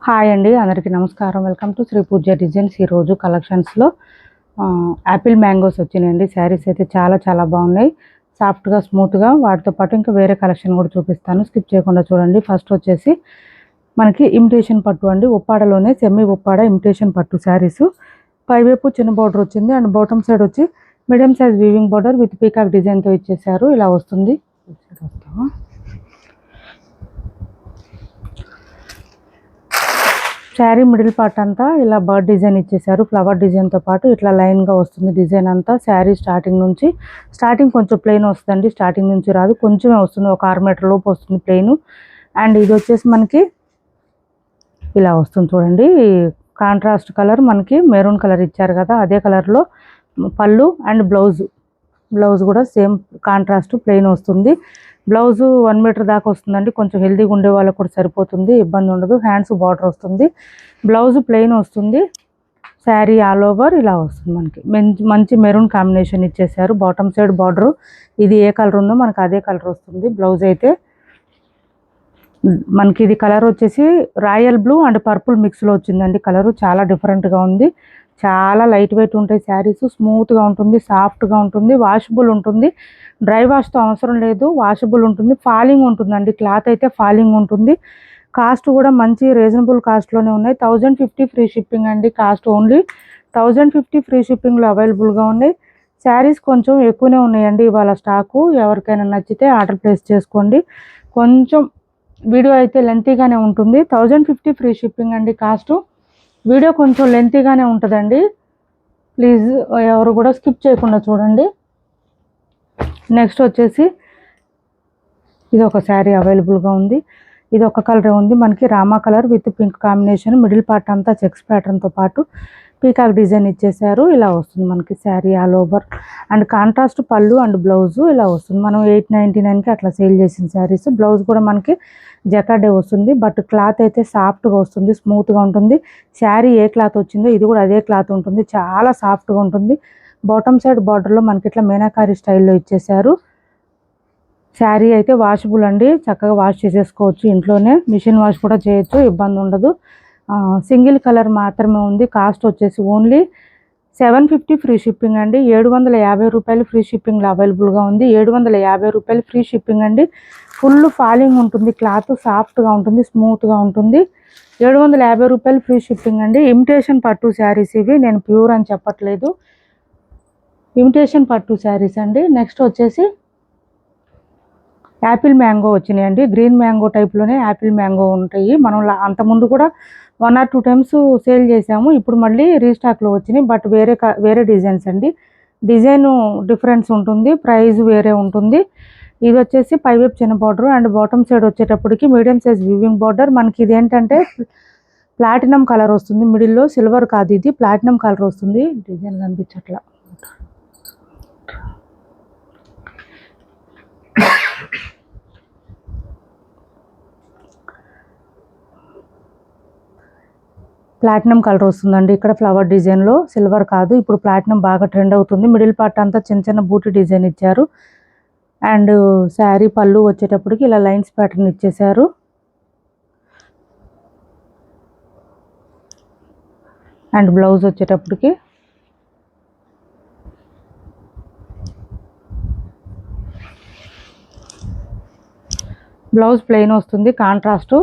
Hi అండి, అందరికీ నమస్కారం. Welcome to Shri Pooja designs. ఈరోజు కలెక్షన్స్లో యాపిల్ మ్యాంగోస్ వచ్చినాయండి. శారీస్ అయితే చాలా బాగున్నాయి, సాఫ్ట్గా స్మూత్గా. వాటితో పాటు ఇంకా వేరే కలెక్షన్ కూడా చూపిస్తాను, స్కిప్ చేయకుండా చూడండి. ఫస్ట్ వచ్చేసి మనకి ఇమిటేషన్ పట్టు అండి, ఉప్పాడలోనే సెమీ ఉప్పాడ ఇమిటేషన్ పట్టు శారీస్. పైవైపు చిన్న బార్డర్ వచ్చింది అండ్ బాటమ్ సైడ్ వచ్చి medium size weaving border with peacock డిజైన్తో ఇచ్చేసారు. ఇలా వస్తుంది. శారీ మిడిల్ పార్ట్ అంతా ఇలా బర్డ్ డిజైన్ ఇచ్చేసారు, ఫ్లవర్ డిజైన్తో పాటు ఇట్లా లైన్గా వస్తుంది డిజైన్ అంతా. శారీ స్టార్టింగ్ కొంచెం ప్లెయిన్ వస్తుందండి, స్టార్టింగ్ నుంచి రాదు, కొంచెమే వస్తుంది, ఒక 6 మీటర్ లోపు వస్తుంది ప్లెయిన్. అండ్ ఇది వచ్చేసి మనకి ఇలా వస్తుంది చూడండి. కాంట్రాస్ట్ కలర్ మనకి మెరూన్ కలర్ ఇచ్చారు కదా, అదే కలర్లో పళ్ళు అండ్ బ్లౌజ్ కూడా సేమ్ కాంట్రాస్ట్ ప్లెయిన్ వస్తుంది. బ్లౌజు 1 మీటర్ దాకా వస్తుందండి, కొంచెం హెల్దీగా ఉండే వాళ్ళకు కూడా సరిపోతుంది, ఇబ్బంది ఉండదు. హ్యాండ్స్ బార్డర్ వస్తుంది, బ్లౌజ్ ప్లెయిన్ వస్తుంది. శారీ ఆల్ ఓవర్ ఇలా వస్తుంది మనకి. మంచి మెరూన్ కాంబినేషన్ ఇచ్చేసారు. బాటమ్ సైడ్ బార్డర్ ఇది ఏ కలర్ ఉందో మనకి అదే కలర్ వస్తుంది. బ్లౌజ్ అయితే మనకి ఇది కలర్ వచ్చేసి రాయల్ బ్లూ అండ్ పర్పుల్ మిక్స్లో వచ్చిందండి. కలరు చాలా డిఫరెంట్గా ఉంది. చాలా లైట్ వెయిట్ ఉంటాయి శారీస్, స్మూత్గా ఉంటుంది, సాఫ్ట్గా ఉంటుంది, వాషబుల్ ఉంటుంది. డ్రై వాష్తో అవసరం లేదు, వాషబుల్ ఉంటుంది. ఫాలింగ్ ఉంటుందండి, క్లాత్ అయితే ఫాలింగ్ ఉంటుంది. కాస్ట్ కూడా మంచి రీజనబుల్ కాస్ట్లోనే ఉన్నాయి. 1050 ఫ్రీ షిప్పింగ్ అండి. కాస్ట్ ఓన్లీ 1050 ఫ్రీ షిప్పింగ్లో అవైలబుల్గా ఉన్నాయి. శారీస్ కొంచెం ఎక్కువనే ఉన్నాయండి ఇవాళ స్టాకు. ఎవరికైనా నచ్చితే ఆర్డర్ ప్లేస్ చేసుకోండి. కొంచెం వీడియో అయితే లెంతీగానే ఉంటుంది. 1050 ఫ్రీ షిప్పింగ్ అండి కాస్ట్. వీడియో కొంచెం లెంతీగానే ఉంటుందండి, ప్లీజ్ ఎవరు కూడా స్కిప్ చేయకుండా చూడండి. నెక్స్ట్ వచ్చేసి ఇది ఒక శారీ అవైలబుల్గా ఉంది. ఇది ఒక కలర్ ఉంది మనకి, Rama colour with pink combination. Middle part అంతా చెక్స్ ప్యాటర్న్తో పాటు పీకాక్ డిజైన్ ఇచ్చేసారు. ఇలా వస్తుంది మనకి sari all over. And contrast పళ్ళు అండ్ బ్లౌజు ఇలా వస్తుంది. మనం 899కి అట్లా సేల్ చేసిన శారీస్. బ్లౌజ్ కూడా మనకి జకార్డే వస్తుంది, బట్ క్లాత్ అయితే సాఫ్ట్గా వస్తుంది, స్మూత్గా ఉంటుంది. శారీ ఏ క్లాత్ వచ్చిందో ఇది కూడా అదే క్లాత్ ఉంటుంది, చాలా సాఫ్ట్గా ఉంటుంది. బాటమ్ సైడ్ బార్డర్లో మనకి ఇట్లా మీనాకారి స్టైల్లో ఇచ్చేసారు. శారీ అయితే వాషబుల్ అండి, చక్కగా వాష్ చేసేసుకోవచ్చు ఇంట్లోనే, మిషన్ వాష్ కూడా చేయొచ్చు, ఇబ్బంది ఉండదు. సింగిల్ కలర్ మాత్రమే ఉంది. కాస్ట్ వచ్చేసి ఓన్లీ 750 ఫ్రీ షిప్పింగ్ అండి. 750 రూపాయలు ఫ్రీ షిప్పింగ్లో అవైలబుల్గా ఉంది. 750 రూపాయలు ఫ్రీ షిప్పింగ్ అండి. ఫుల్ ఫాలింగ్ ఉంటుంది, క్లాత్ సాఫ్ట్గా ఉంటుంది, స్మూత్గా ఉంటుంది. 750 రూపాయలు ఫ్రీ షిప్పింగ్ అండి. ఇమిటేషన్ పట్టు శారీస్ ఇవి, నేను ప్యూర్ అని చెప్పట్లేదు, ఇమిటేషన్ పట్టు శారీస్ అండి. నెక్స్ట్ వచ్చేసి యాపిల్ మ్యాంగో వచ్చినాయండి. గ్రీన్ మ్యాంగో టైప్లోనే యాపిల్ మ్యాంగో ఉంటాయి. మనం అంతకుముందు కూడా 1 or 2 టైమ్స్ సేల్ చేసాము, ఇప్పుడు మళ్ళీ రీస్టాక్లో వచ్చినాయి, బట్ వేరే డిజైన్స్ అండి. డిజైన్ డిఫరెన్స్ ఉంటుంది, ప్రైస్ వేరే ఉంటుంది. ఇది వచ్చేసి పైవైపు చిన్న బార్డర్ అండ్ బాటమ్ సైడ్ వచ్చేటప్పటికి మీడియం సైజ్ వీవింగ్ బార్డర్. మనకి ఇది ఏంటంటే ప్లాటినం కలర్ వస్తుంది, మిడిల్లో సిల్వర్ కాదు, ఇది ప్లాటినం కలర్ వస్తుంది. డిజైన్ కనిపించట్లా, ప్లాటినం కలర్ వస్తుందండి. ఇక్కడ ఫ్లవర్ డిజైన్లో సిల్వర్ కాదు, ఇప్పుడు ప్లాటినం బాగా ట్రెండ్ అవుతుంది. మిడిల్ పార్ట్ అంతా చిన్న బూటీ డిజైన్ ఇచ్చారు. అండ్ శారీ పళ్ళు వచ్చేటప్పటికి ఇలా లైన్స్ ప్యాటర్న్ ఇచ్చేసారు. అండ్ బ్లౌజ్ వచ్చేటప్పటికి బ్లౌజ్ ప్లెయిన్ వస్తుంది, కాంట్రాస్ట్.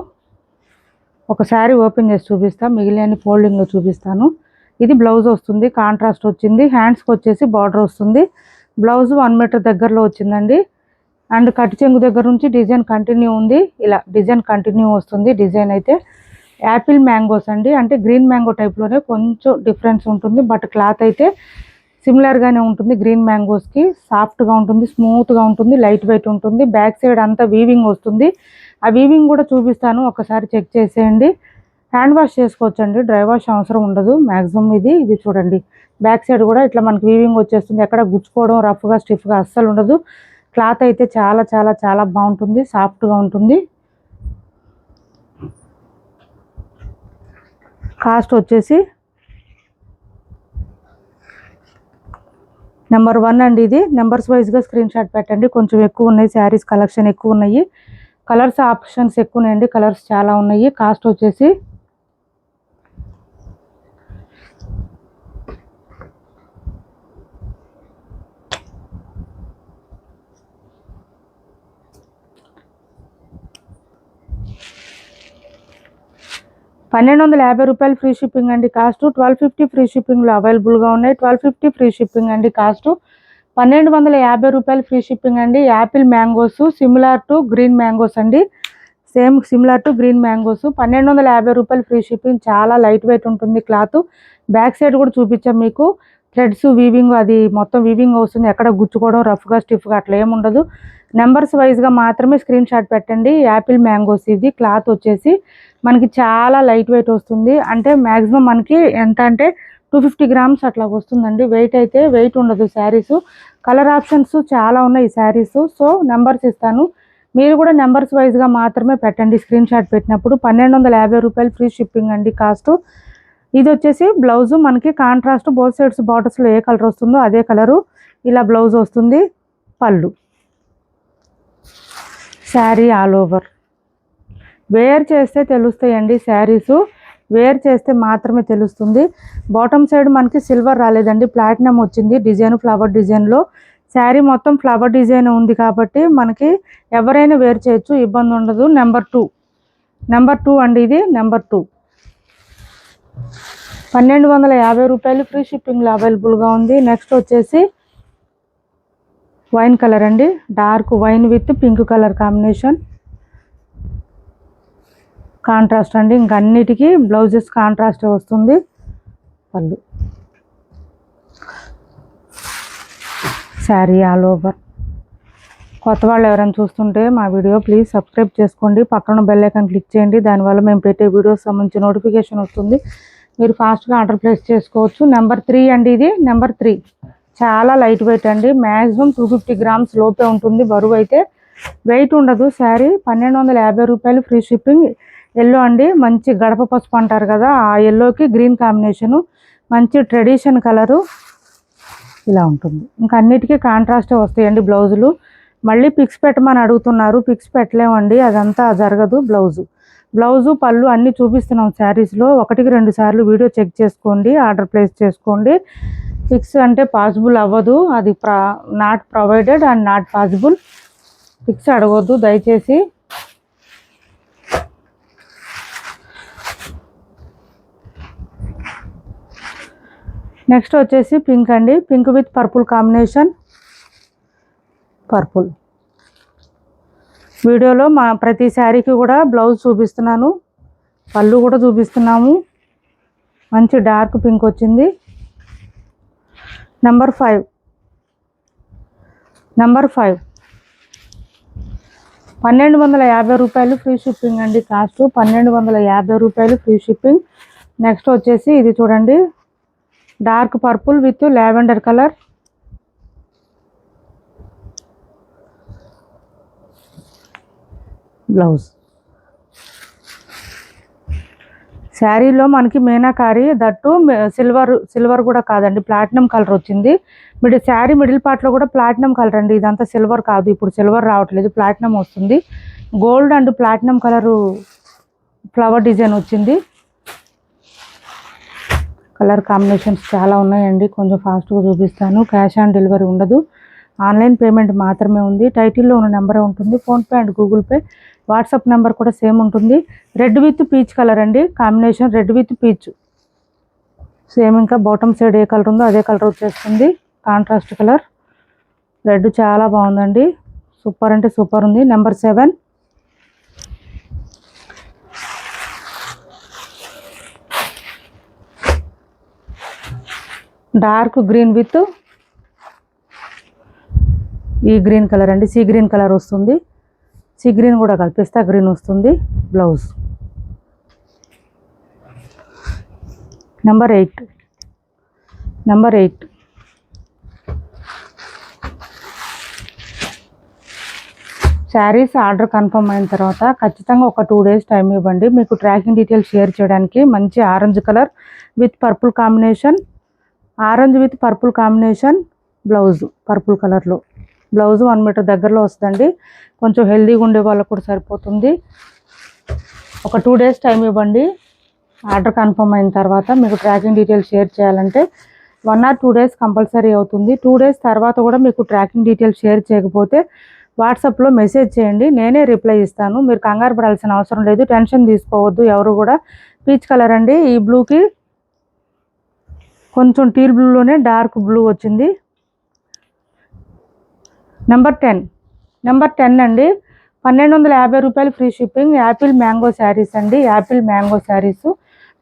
ఒక శారీ ఓపెన్ చేసి చూపిస్తాను, మిగిలిన ఫోల్డింగ్లో చూపిస్తాను. ఇది బ్లౌజ్ వస్తుంది, కాంట్రాస్ట్ వచ్చింది. హ్యాండ్స్కి వచ్చేసి బార్డర్ వస్తుంది. బ్లౌజ్ 1 మీటర్ దగ్గరలో వచ్చిందండి. అండ్ కట్ చెంగు దగ్గర నుంచి డిజైన్ కంటిన్యూ ఉంది, ఇలా డిజైన్ కంటిన్యూ వస్తుంది. డిజైన్ అయితే యాపిల్ మ్యాంగోస్ అండి, అంటే గ్రీన్ మ్యాంగో టైప్లోనే కొంచెం డిఫరెన్స్ ఉంటుంది, బట్ క్లాత్ అయితే సిమిలర్గానే ఉంటుంది. గ్రీన్ మ్యాంగోస్కి సాఫ్ట్గా ఉంటుంది, స్మూత్గా ఉంటుంది, లైట్ వెయిట్ ఉంటుంది. బ్యాక్ సైడ్ అంతా వీవింగ్ వస్తుంది, ఆ వీవింగ్ కూడా చూపిస్తాను, ఒకసారి చెక్ చేసేయండి. హ్యాండ్ వాష్ చేసుకోవచ్చండి, డ్రై వాష్ అవసరం ఉండదు మ్యాక్సిమం. ఇది చూడండి, బ్యాక్ సైడ్ కూడా ఇట్లా మనకి వీవింగ్ వచ్చేస్తుంది, ఎక్కడ గుచ్చుకోవడం రఫ్గా స్టిఫ్గా అస్సలు ఉండదు. క్లాత్ అయితే చాలా బాగుంటుంది, సాఫ్ట్గా ఉంటుంది. కాస్ట్ వచ్చేసి నెంబర్ 1 అండి. ఇది నెంబర్స్ వైజ్గా స్క్రీన్ షాట్ పెట్టండి, కొంచెం ఎక్కువ ఉన్నాయి శారీస్, కలెక్షన్ ఎక్కువ ఉన్నాయి, కలర్స్ ఆప్షన్స్ ఎక్కువ ఉన్నాయండి, కలర్స్ చాలా ఉన్నాయి. కాస్ట్ వచ్చేసి 1250 రూపాయలు ఫ్రీ షిప్పింగ్ అండి కాస్ట్. 1250 ఫ్రీ షిప్పింగ్లో అవైలబుల్గా ఉన్నాయి. 1250 ఫ్రీ షిప్పింగ్ అండి కాస్ట్. 1250 రూపాయలు ఫ్రీ షిప్పింగ్ అండి. Apple mangoes similar to green mangoes అండి, same similar to green mangoes. 1250 రూపాయలు ఫ్రీ షిప్పింగ్. చాలా లైట్ వెయిట్ ఉంటుంది క్లాత్. బ్యాక్ సైడ్ కూడా చూపించాం మీకు. థ్రెడ్స్ వీవింగ్, అది మొత్తం వీవింగ్ వస్తుంది, ఎక్కడ గుచ్చుకోవడం రఫ్గా స్టిఫ్గా అట్లా ఏముండదు. నెంబర్స్ వైజ్గా మాత్రమే స్క్రీన్ షాట్ పెట్టండి. యాపిల్ మ్యాంగోస్ ఇది. క్లాత్ వచ్చేసి మనకి చాలా లైట్ వెయిట్ వస్తుంది. అంటే మ్యాక్సిమం మనకి ఎంత అంటే 250 గ్రామ్స్ అట్లా వస్తుందండి. వెయిట్ అయితే వెయిట్ ఉండదు శారీస్. కలర్ ఆప్షన్స్ చాలా ఉన్నాయి ఈ శారీస్. సో నెంబర్స్ ఇస్తాను, మీరు కూడా నెంబర్స్ వైజ్గా మాత్రమే పెట్టండి స్క్రీన్ షాట్ పెట్టినప్పుడు. 1250 రూపాయలు ఫ్రీ షిప్పింగ్ అండి కాస్ట్. ఇది వచ్చేసి బ్లౌజు మనకి కాంట్రాస్ట్, బోత్ సైడ్స్ బార్డర్స్లో ఏ కలర్ వస్తుందో అదే కలరు ఇలా బ్లౌజ్ వస్తుంది. పళ్ళు, శారీ ఆల్ ఓవర్. వేర్ చేస్తే తెలుస్తాయండి శారీస్, వేర్ చేస్తే మాత్రమే తెలుస్తుంది. బాటమ్ సైడ్ మనకి సిల్వర్ రాలేదండి, ప్లాటినం వచ్చింది డిజైన్, ఫ్లవర్ డిజైన్లో. శారీ మొత్తం ఫ్లవర్ డిజైన్ ఉంది కాబట్టి మనకి ఎవరైనా వేర్ చేయొచ్చు, ఇబ్బంది ఉండదు. నెంబర్ 2 అండి ఇది. నెంబర్ 2 1250 రూపాయలు ఫ్రీ షిప్పింగ్లో అవైలబుల్గా ఉంది. నెక్స్ట్ వచ్చేసి వైన్ కలర్ అండి, dark wine with pink colour combination. Contrast అండి, ఇంక అన్నిటికీ బ్లౌజెస్ కాంట్రాస్ట్ వస్తుంది. పళ్ళు, శారీ ఆల్ ఓవర్. కొత్త వాళ్ళు ఎవరైనా చూస్తుంటే మా వీడియో ప్లీజ్ సబ్స్క్రైబ్ చేసుకోండి, పక్కన బెల్ ఐకాన్ క్లిక్ చేయండి. దానివల్ల మేము పెట్టే వీడియోస్ సంబంధించి నోటిఫికేషన్ వస్తుంది, మీరు ఫాస్ట్గా ఆర్డర్ ప్లేస్ చేసుకోవచ్చు. నెంబర్ 3 అండి ఇది. నెంబర్ 3 చాలా లైట్ వెయిట్ అండి, మ్యాక్సిమం 250 గ్రామ్స్ లోపే ఉంటుంది బరువు అయితే, వెయిట్ ఉండదు శారీ. 1250 రూపాయలు ఫ్రీ షిప్పింగ్. ఎల్లో అండి, మంచి గడప పసుపు అంటారు కదా, ఆ ఎల్లోకి గ్రీన్ కాంబినేషను, మంచి ట్రెడిషన్ కలరు ఇలా ఉంటుంది. ఇంకా అన్నిటికీ కాంట్రాస్టే వస్తాయండి బ్లౌజులు. మళ్ళీ పిక్స్ పెట్టమని అడుగుతున్నారు, పిక్స్ పెట్టలేమండి, అదంతా జరగదు. బ్లౌజు పళ్ళు అన్నీ చూపిస్తున్నాం శారీస్లో. 1-2 సార్లు వీడియో చెక్ చేసుకోండి, ఆర్డర్ ప్లేస్ చేసుకోండి. పిక్స్ అంటే పాసిబుల్ అవ్వదు, అది not provided and not possible. Pics అడగొద్దు దయచేసి. నెక్స్ట్ వచ్చేసి పింక్ అండి, pink with purple combination. Purple వీడియోలో మా ప్రతి శారీకి కూడా బ్లౌజ్ చూపిస్తున్నాను, పళ్ళు కూడా చూపిస్తున్నాము. మంచి డార్క్ పింక్ వచ్చింది. నెంబర్ 5 1250 రూపాయలు ఫ్రీ షిప్పింగ్ అండి కాస్ట్. 1250 రూపాయలు ఫ్రీ షిప్పింగ్. నెక్స్ట్ వచ్చేసి ఇది చూడండి, dark purple with lavender colour. Blouse శారీలో మనకి మీనాకారి, దట్టు సిల్వర్ కూడా కాదండి, ప్లాటినం కలర్ వచ్చింది. శారీ మిడిల్ పార్ట్లో కూడా ప్లాటినం కలర్ అండి, ఇదంతా సిల్వర్ కాదు, ఇప్పుడు సిల్వర్ రావట్లేదు, ప్లాటినం వస్తుంది. Gold and platinum colour flower design వచ్చింది. కలర్ కాంబినేషన్స్ చాలా ఉన్నాయండి, కొంచెం ఫాస్ట్గా చూపిస్తాను. క్యాష్ ఆన్ డెలివరీ ఉండదు, ఆన్లైన్ పేమెంట్ మాత్రమే ఉంది. టైటిల్లో ఉన్న నెంబరే ఉంటుంది, PhonePe and Google pay. WhatsApp number కూడా సేమ్ ఉంటుంది. రెడ్ విత్ పీచ్ కలర్ అండి combination, red with peach same. ఇంకా బాటమ్ సైడ్ ఏ కలర్ ఉందో అదే కలర్ వచ్చేస్తుంది, కాంట్రాస్ట్ కలర్. రెడ్ చాలా బాగుందండి, సూపర్ అంటే సూపర్ ఉంది. నెంబర్ 7 డార్క్ గ్రీన్ విత్ ఈ గ్రీన్ కలర్ అండి, సీ గ్రీన్ కలర్ వస్తుంది. సీ గ్రీన్ కూడా కాదు, పిస్తా గ్రీన్ వస్తుంది. Blouse number 8 saris order confirm అయిన తర్వాత ఖచ్చితంగా ఒక 2 డేస్ టైం ఇవ్వండి, మీకు ట్రాకింగ్ డీటెయిల్స్ షేర్ చేయడానికి. మంచి orange colour with purple combination, orange with purple combination. Blouse purple కలర్లో, బ్లౌజ్ 1 మీటర్ దగ్గరలో వస్తుందండి. కొంచెం హెల్దీగా ఉండే వాళ్ళకు కూడా సరిపోతుంది. ఒక 2 డేస్ టైం ఇవ్వండి, ఆర్డర్ కన్ఫర్మ్ అయిన తర్వాత. మీకు ట్రాకింగ్ డీటెయిల్స్ షేర్ చేయాలంటే 1 or 2 డేస్ కంపల్సరీ అవుతుంది. 2 డేస్ తర్వాత కూడా మీకు ట్రాకింగ్ డీటెయిల్స్ షేర్ చేయకపోతే వాట్సాప్లో మెసేజ్ చేయండి, నేనే రిప్లై ఇస్తాను. మీరు కంగారు పడాల్సిన అవసరం లేదు, టెన్షన్ తీసుకోవద్దు ఎవరు కూడా. పీచ్ కలర్ అండి. ఈ బ్లూకి కొంచెం టీల్ బ్లూలోనే డార్క్ బ్లూ వచ్చింది. నెంబర్ 10 అండి. 1250 రూపాయలు free shipping. Apple mango saris అండి. యాపిల్ మ్యాంగో శారీస్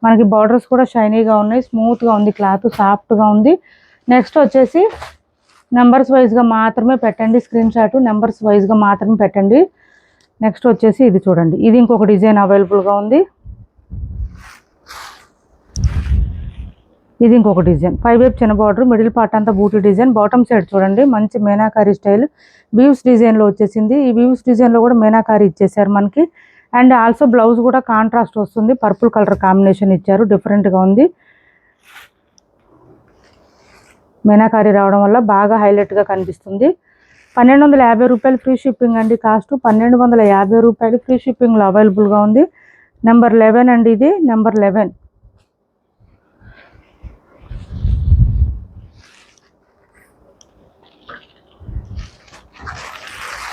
మనకి బార్డర్స్ కూడా షైనీగా ఉన్నాయి. స్మూత్గా ఉంది, క్లాత్ సాఫ్ట్గా ఉంది. నెక్స్ట్ వచ్చేసి నెంబర్స్ వైజ్గా మాత్రమే పెట్టండి స్క్రీన్ షాట్, నెంబర్స్ వైజ్గా మాత్రమే పెట్టండి. నెక్స్ట్ వచ్చేసి ఇది చూడండి, ఇది ఇంకొక డిజైన్ అవైలబుల్గా ఉంది. ఇది ఇంకొక డిజైన్ 5 వైపు చిన్న బార్డర్, మిడిల్ పార్ట్ అంతా బూటీ డిజైన్. బాటమ్ సైడ్ చూడండి మంచి మీనాకారి స్టైల్ వీవ్స్ డిజైన్లో వచ్చేసింది. ఈ వీవ్స్ డిజైన్లో కూడా మీనాకారి ఇచ్చేసారు మనకి. అండ్ ఆల్సో బ్లౌజ్ కూడా కాంట్రాస్ట్ వస్తుంది, పర్పుల్ కలర్ కాంబినేషన్ ఇచ్చారు, డిఫరెంట్గా ఉంది. మీనాకారి రావడం వల్ల బాగా హైలైట్గా కనిపిస్తుంది. 1250 రూపాయలు ఫ్రీ షిప్పింగ్ అండి. కాస్ట్ 1250 రూపాయలు ఫ్రీ షిప్పింగ్లో అవైలబుల్గా ఉంది. నెంబర్ 11 అండి, ఇది నెంబర్ 11.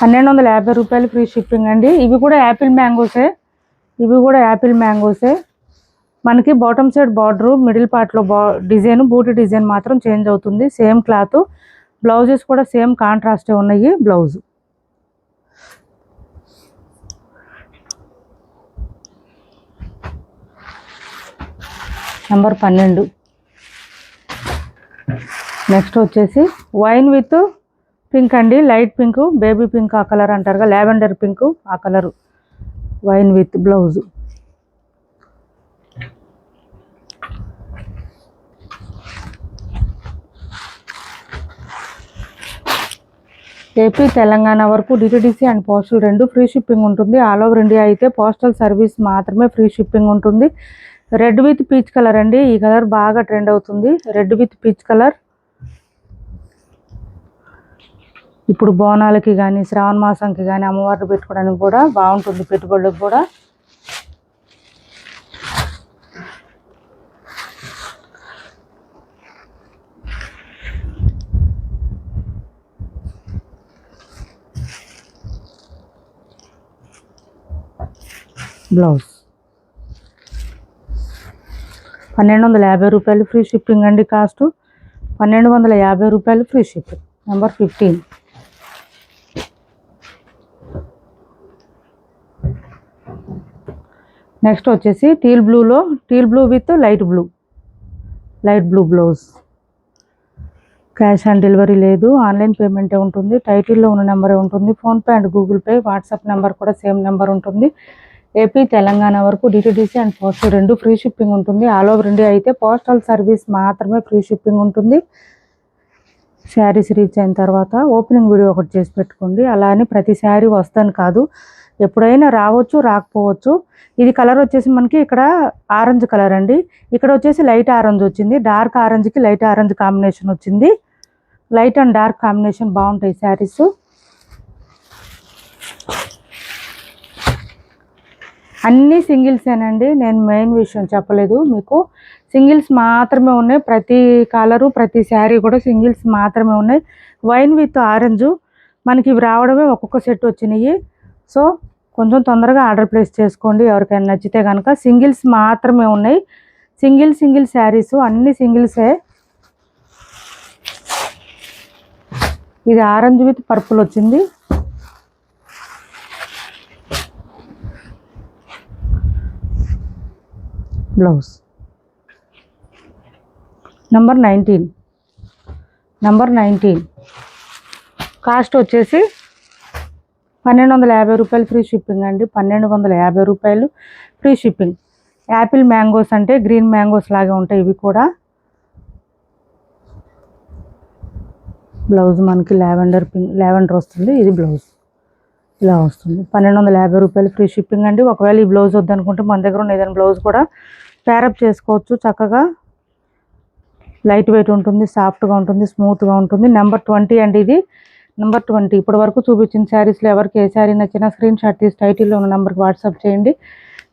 1250 రూపాయలు ఫ్రీ షిప్పింగ్ అండి. ఇవి కూడా యాపిల్ మ్యాంగోసే. మనకి బాటమ్ సైడ్ బార్డరు, మిడిల్ పార్ట్లో డిజైన్, బూటీ డిజైన్ మాత్రం చేంజ్ అవుతుంది. సేమ్ క్లాత్, బ్లౌజెస్ కూడా సేమ్ కాంట్రాస్టే ఉన్నాయి. Blouse number 12. నెక్స్ట్ వచ్చేసి వైన్ విత్ పింక్ అండి. లైట్ పింక్, బేబీ పింక్ ఆ కలర్ అంటారుగా, లావెండర్ పింక్ ఆ colour. Wine with blouse. AP Telangana వరకు DTDC and postal 2 free shipping ఉంటుంది. ఆల్ ఓవర్ ఇండియా అయితే పోస్టల్ సర్వీస్ మాత్రమే ఫ్రీ షిప్పింగ్ ఉంటుంది. రెడ్ విత్ పీచ్ కలర్ అండి. ఈ కలర్ బాగా ట్రెండ్ అవుతుంది, రెడ్ విత్ పీచ్ కలర్. ఇప్పుడు బోనాలకి కానీ, శ్రావణ మాసంకి కానీ, అమ్మవారిని పెట్టుకోవడానికి కూడా బాగుంటుంది, పెట్టుబడులకు కూడా. బ్లౌజ్ 1250 రూపాయలు ఫ్రీ షిప్పింగ్ అండి. కాస్ట్ 1250 రూపాయలు ఫ్రీ షిప్పింగ్. నెంబర్ 15. నెక్స్ట్ వచ్చేసి teal blue with light blue blouse. Cash on delivery లేదు, ఆన్లైన్ పేమెంటే ఉంటుంది. టైటిల్లో ఉన్న నెంబరే ఉంటుంది. PhonePe and Google pay, WhatsApp number కూడా సేమ్ నెంబర్ ఉంటుంది. ఏపీ తెలంగాణ వరకు DTDC and postal 2 free shipping ఉంటుంది. ఆల్ ఓవర్ ఇండియా అయితే పోస్టల్ సర్వీస్ మాత్రమే ఫ్రీ షిప్పింగ్ ఉంటుంది. శారీస్ రీచ్ అయిన తర్వాత ఓపెనింగ్ వీడియో ఒకటి చేసి పెట్టుకోండి. అలా అని ప్రతి శారీ వస్తాను కాదు, ఎప్పుడైనా రావచ్చు, రాకపోవచ్చు. ఇది కలర్ వచ్చేసి మనకి ఇక్కడ ఆరెంజ్ కలర్ అండి. ఇక్కడ వచ్చేసి లైట్ ఆరెంజ్ వచ్చింది, డార్క్ ఆరెంజ్కి లైట్ ఆరెంజ్ కాంబినేషన్ వచ్చింది. లైట్ అండ్ డార్క్ కాంబినేషన్ బాగుంటాయి శారీస్. అన్నీ సింగిల్సేనండి, నేను మెయిన్ విషయం చెప్పలేదు మీకు. సింగిల్స్ మాత్రమే ఉన్నాయి, ప్రతి కలరు ప్రతి శారీ కూడా సింగిల్స్ మాత్రమే ఉన్నాయి. వైన్ విత్ ఆరెంజ్ మనకి ఇవి రావడమే ఒక్కొక్క సెట్ వచ్చినాయి. సో కొంచెం తొందరగా ఆర్డర్ ప్లేస్ చేసుకోండి ఎవరికైనా నచ్చితే కనుక. సింగిల్స్ మాత్రమే ఉన్నాయి, సింగిల్ శారీస్ అన్ని సింగిల్సే. ఇది ఆరెంజ్ విత్ పర్పుల్ వచ్చింది. Blouse number 19. కాస్ట్ వచ్చేసి 1250 రూపాయలు ఫ్రీ షిప్పింగ్ అండి. 1250 రూపాయలు ఫ్రీ షిప్పింగ్. యాపిల్ మ్యాంగోస్ అంటే గ్రీన్ మ్యాంగోస్ లాగా ఉంటాయి ఇవి కూడా. బ్లౌజ్ మనకి లావెండర్ వస్తుంది. ఇది బ్లౌజ్ ఇలా వస్తుంది. 1250 రూపాయలు ఫ్రీ షిప్పింగ్ అండి. ఒకవేళ ఈ బ్లౌజ్ వద్దనుకుంటే మన దగ్గర ఉన్న ఏదైనా బ్లౌజ్ కూడా ప్యారప్ చేసుకోవచ్చు చక్కగా. లైట్ వెయిట్ ఉంటుంది, సాఫ్ట్గా ఉంటుంది, స్మూత్గా ఉంటుంది. నెంబర్ 20 అండి, ఇది నెంబర్ 20. ఇప్పటి వరకు చూపించిన శారీస్లో ఎవరికి ఏ శారీ నచ్చినా స్క్రీన్ షాట్ తీసి టైటిల్లో ఉన్న నెంబర్కి వాట్సాప్ చేయండి.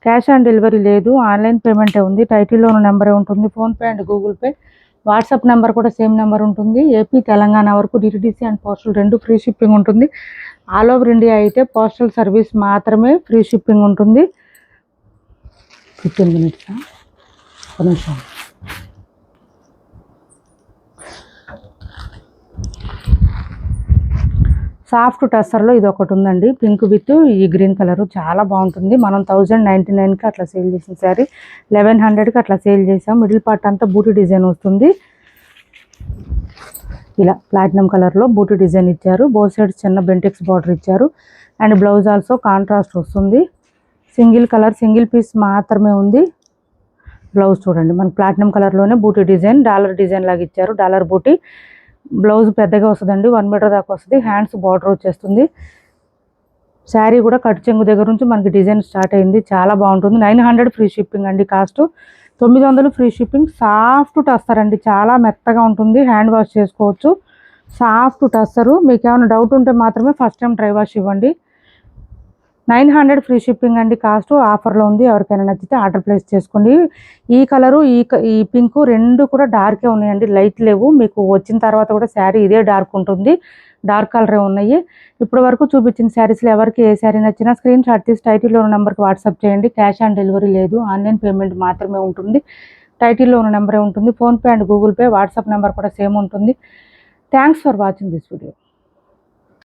క్యాష్ ఆన్ డెలివరీ లేదు, ఆన్లైన్ పేమెంటే ఉంది. టైటిల్లో ఉన్న నెంబరే ఉంటుంది. PhonePe and Google pay, WhatsApp number కూడా సేమ్ నెంబర్ ఉంటుంది. ఏపీ తెలంగాణ వరకు DTDC and postal 2 free shipping ఉంటుంది. ఆల్ ఓవర్ ఇండియా అయితే పోస్టల్ సర్వీస్ మాత్రమే ఫ్రీ షిప్పింగ్ ఉంటుంది. 15 minutes. ఒక నిమిషం. సాఫ్ట్ టస్సర్లో ఇది ఒకటి ఉందండి, పింక్ విత్ ఈ గ్రీన్ కలర్, చాలా బాగుంటుంది. మనం 1099కి అట్లా సేల్ చేసిన శారీ 1100కి అట్లా సేల్ చేసాం. మిడిల్ పార్ట్ అంతా బూటీ డిజైన్ వస్తుంది. ఇలా ప్లాటినం కలర్లో బూటీ డిజైన్ ఇచ్చారు. బోత్ సైడ్స్ చిన్న బెంటెక్స్ బార్డర్ ఇచ్చారు. అండ్ బ్లౌజ్ ఆల్సో కాంట్రాస్ట్ వస్తుంది. సింగిల్ కలర్ సింగిల్ పీస్ మాత్రమే ఉంది. బ్లౌజ్ చూడండి, మనకు ప్లాటినం కలర్లోనే బూటీ డిజైన్, డాలర్ డిజైన్ లాగా ఇచ్చారు. డాలర్ బూటీ. బ్లౌజ్ పెద్దగా వస్తుందండి, 1 మీటర్ దాకా వస్తుంది. హ్యాండ్స్ బార్డర్ వచ్చేస్తుంది. శారీ కూడా కట్ చెంగు దగ్గర నుంచి మనకి డిజైన్ స్టార్ట్ అయింది. చాలా బాగుంటుంది. 900 ఫ్రీ షిప్పింగ్ అండి. Cost 900 free shipping. Soft tussar అండి, చాలా మెత్తగా ఉంటుంది. హ్యాండ్ వాష్ చేసుకోవచ్చు. సాఫ్ట్ టస్సరు. మీకు ఏమైనా డౌట్ ఉంటే మాత్రమే ఫస్ట్ టైం డ్రై వాష్ ఇవ్వండి. 900 ఫ్రీ షిప్పింగ్ అండి. కాస్ట్ ఆఫర్లో ఉంది. ఎవరికైనా నచ్చితే ఆర్డర్ ప్లేస్ చేసుకోండి. ఈ కలరు ఈ పింకు రెండు కూడా డార్కే ఉన్నాయండి, లైట్ లేవు. మీకు వచ్చిన తర్వాత కూడా శారీ ఇదే డార్క్ ఉంటుంది. డార్క్ కలరే ఉన్నాయి. ఇప్పటి వరకు చూపించిన శారీస్లో ఎవరికి ఏ శారీ నచ్చినా స్క్రీన్ షాట్ తీసి టైటిల్లో ఉన్న నెంబర్కి వాట్సాప్ చేయండి. క్యాష్ ఆన్ డెలివరీ లేదు, ఆన్లైన్ పేమెంట్ మాత్రమే ఉంటుంది. టైటిల్లో ఉన్న నెంబరే ఉంటుంది. PhonePe and Google pay, WhatsApp number కూడా సేమ్ ఉంటుంది. Thanks for watching this video.